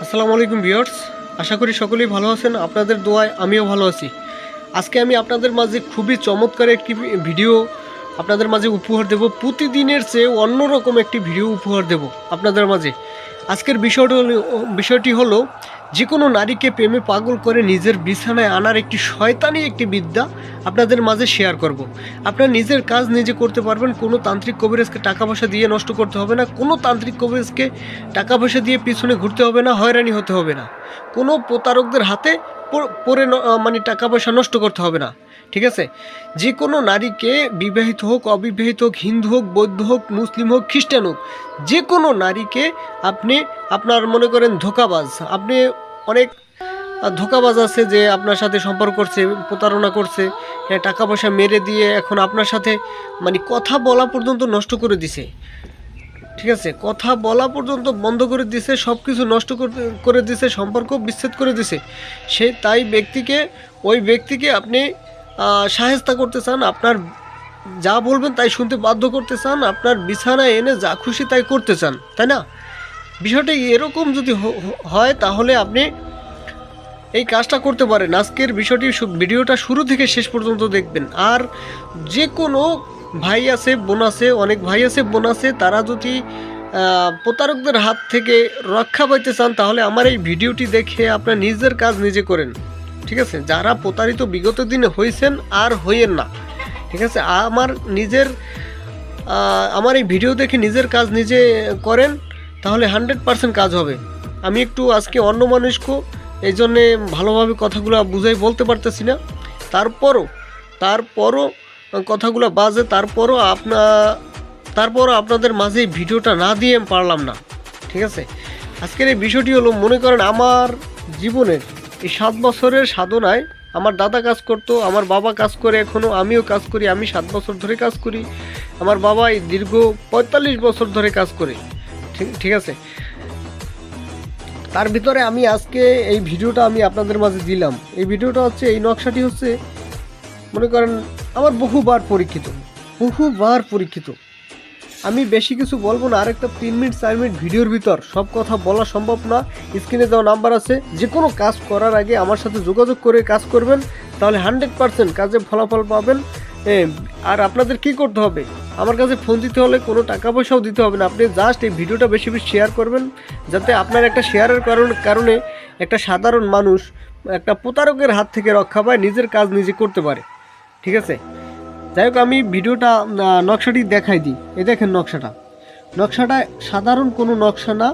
আসসালামু আলাইকুম ভিউয়ার্স, আশা করি সকলেই ভালো আছেন। আপনাদের দোয়ায় আমিও ভালো আছি। আজকে আমি আপনাদের মাঝে খুবই চমৎকার একটি ভিডিও আপনাদের মাঝে উপহার দেব। প্রতিদিনের চেয়ে অন্যরকম একটি ভিডিও উপহার দেব আপনাদের মাঝে। আজকের বিষয়টি হলো যে কোনো নারীকে প্রেমে পাগল করে নিজের বিছানায় আনার একটি শয়তানি একটি বিদ্যা আপনাদের মাঝে শেয়ার করব। আপনার নিজের কাজ নিজে করতে পারবেন। কোনো তান্ত্রিক কবিরাজকে টাকা পয়সা দিয়ে নষ্ট করতে হবে না। কোনো তান্ত্রিক কবিরাজকে টাকা পয়সা দিয়ে পিছনে ঘুরতে হবে না, হয়রানি হতে হবে না। কোনো প্রতারকদের হাতে পড়ে টাকা পয়সা নষ্ট করতে হবে না। ঠিক আছে? যে কোনো নারীকে, বিবাহিত হোক, অবিবাহিত হোক, হিন্দু হোক, বৌদ্ধ হোক, মুসলিম হোক, খ্রিস্টান হোক, যে কোনো নারীকে আপনি আপনার মনে করেন ধোঁকাবাজ, আপনি অনেক ধোঁকাবাজ আছে যে আপনার সাথে সম্পর্ক করছে, প্রতারণা করছে, টাকা পয়সা মেরে দিয়ে এখন আপনার সাথে কথা বলা পর্যন্ত নষ্ট করে দিছে। ঠিক আছে? কথা বলা পর্যন্ত বন্ধ করে দিছে, সব কিছু নষ্ট করে দিছে, সম্পর্ক বিচ্ছেদ করে দিছে। ওই ব্যক্তিকে আপনি শায়েস্তা করতে চান, আপনার যা বলবেন তাই শুনতে বাধ্য করতে চান, আপনার বিছানায় এনে যা খুশি তাই করতে চান, তাই না? বিষয়টা এরকম যদি হয় তাহলে আপনি এই কাজটা করতে পারেন। আজকের ভিডিওটা শুরু থেকে শেষ পর্যন্ত দেখবেন। আর যে কোনো ভাই আছে, বোন আছে, অনেক ভাই আছে, বোন আছে, তারা যদি প্রতারকদের হাত থেকে রক্ষা পাইতে চান তাহলে আমার এই ভিডিওটি দেখে আপনার নিজের কাজ নিজে করেন। ঠিক আছে? যারা প্রতারিত বিগত দিনে হয়েছেন আর হইয়েন না। ঠিক আছে? আমার এই ভিডিও দেখে নিজের কাজ নিজে করেন, তাহলে 100% কাজ হবে। আমি একটু আজকে অন্য মানুষকে এই জন্যে ভালোভাবে কথাগুলো বুঝাই বলতে পারতেছি না। তারপরও কথাগুলো বাজে, তারপরও আপনাদের মাঝে এই ভিডিওটা না দিয়ে পারলাম না। ঠিক আছে? আজকের এই বিষয়টি হলো, মনে করেন আমার জীবনের এই 7 বছরের সাধনায় আমার দাদা কাজ করতো, আমার বাবা কাজ করে, এখনও আমিও কাজ করি। আমি 7 বছর ধরে কাজ করি, আমার বাবা এই দীর্ঘ 45 বছর ধরে কাজ করে। ঠিক আছে? তার ভিতরে আমি আজকে এই ভিডিওটা আমি আপনাদের মাঝে দিলাম। এই ভিডিওটা হচ্ছে, এই নকশাটি হচ্ছে মনে করেন আমার বহুবার পরীক্ষিত। আমি বেশি কিছু বলবো না। আরেকটা 3 মিনিট 4 মিনিট ভিডিওর ভিতর সব কথা বলা সম্ভব না। স্ক্রিনে দেওয়া নাম্বার আছে, যে কোনো কাজ করার আগে আমার সাথে যোগাযোগ করে কাজ করবেন, তাহলে 100% কাজে ফলাফল পাবেন। আর আপনাদের কি করতে হবে, আমার কাছে ফোন দিতে হলে কোনো টাকা পয়সাও দিতে হবে না। আপনি জাস্ট এই ভিডিওটা বেশি বেশি শেয়ার করবেন, যাতে আপনার একটা শেয়ারের কারণে একটা সাধারণ মানুষ একটা প্রতারকের হাত থেকে রক্ষা পায়, নিজের কাজ নিজে করতে পারে। ঠিক আছে? যাই হোক, আমি ভিডিওটা নকশাটি দেখাই দিই। এই দেখেন নকশাটা সাধারণ কোনো নকশা না।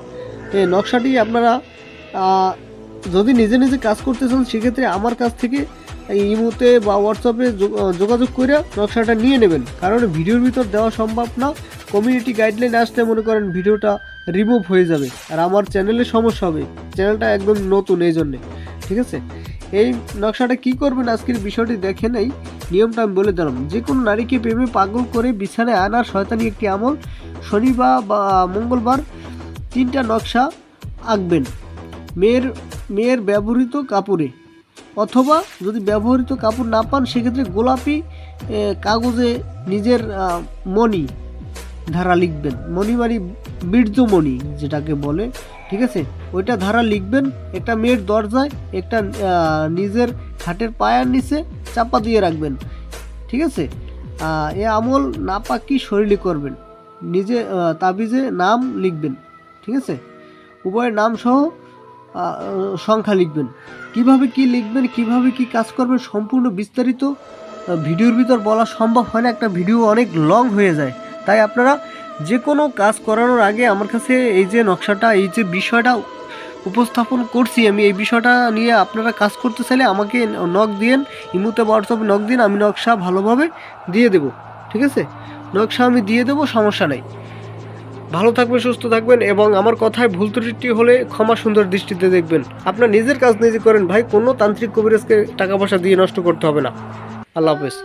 এই নকশাটি আপনারা যদি নিজে নিজে কাজ করতে চান, সেক্ষেত্রে আমার কাছ থেকে ইমোতে বা হোয়াটসঅ্যাপে যোগাযোগ করে নকশাটা নিয়ে নেবেন। কারণ ভিডিওর ভিতর দেওয়া সম্ভব না। কমিউনিটি গাইডলাইন আসলে মনে করেন ভিডিওটা রিমুভ হয়ে যাবে, আর আমার চ্যানেলে সমস্যা হবে। চ্যানেলটা একদম নতুন, এই জন্যে। ঠিক আছে? এই নকশাটা কি করবেন আজকের বিষয়টি দেখেন। এই নিয়মটা আমি বলে দিলাম। যে কোনো নারীকে প্রেমে পাগল করে বিছানায় আনার শয়তানি একটি আমল। শনিবার বা মঙ্গলবার 3টা নকশা আঁকবেন মেয়ের ব্যবহৃত কাপড়ে, অথবা যদি ব্যবহৃত কাপড় না পান সেক্ষেত্রে গোলাপি কাগজে নিজের মণি ধারা লিখবেন। মণি বীর্যমণি যেটাকে বলে। ঠিক আছে? ওইটা ধারা লিখবেন একটা মেয়ের দরজায়, একটা নিজের খাটের পায়ের নিচে চাপা দিয়ে রাখবেন। ঠিক আছে? এ আমল নাপাকি শরীরে করবেন। নিজে তাবিজে নাম লিখবেন। ঠিক আছে? উভয়ের নাম সহ সংখ্যা লিখবেন। কিভাবে কি লিখবেন, কিভাবে কি কাজ করবেন, সম্পূর্ণ বিস্তারিত ভিডিওর ভিতর বলা সম্ভব হয় না। একটা ভিডিও অনেক লং হয়ে যায়। তাই আপনারা যে কোনো কাজ করানোর আগে আমার কাছে এই যে নকশাটা, এই যে বিষয়টা উপস্থাপন করছি, আমি এই বিষয়টা নিয়ে আপনারা কাজ করতে চাইলে আমাকে নক দিন, ইমোতে হোয়াটসঅ্যাপে নক দিন, আমি নকশা ভালোভাবে দিয়ে দেব। ঠিক আছে? নকশা আমি দিয়ে দেবো, সমস্যা নেই। ভালো থাকবেন, সুস্থ থাকবেন, এবং আমার কথায় ভুল ত্রুটি হলে ক্ষমা সুন্দর দৃষ্টিতে দেখবেন। আপনার নিজের কাজ নিজে করেন ভাই, কোনো তান্ত্রিক কবিরাজকে টাকা পয়সা দিয়ে নষ্ট করতে হবে না। আল্লাহ হাফেজ।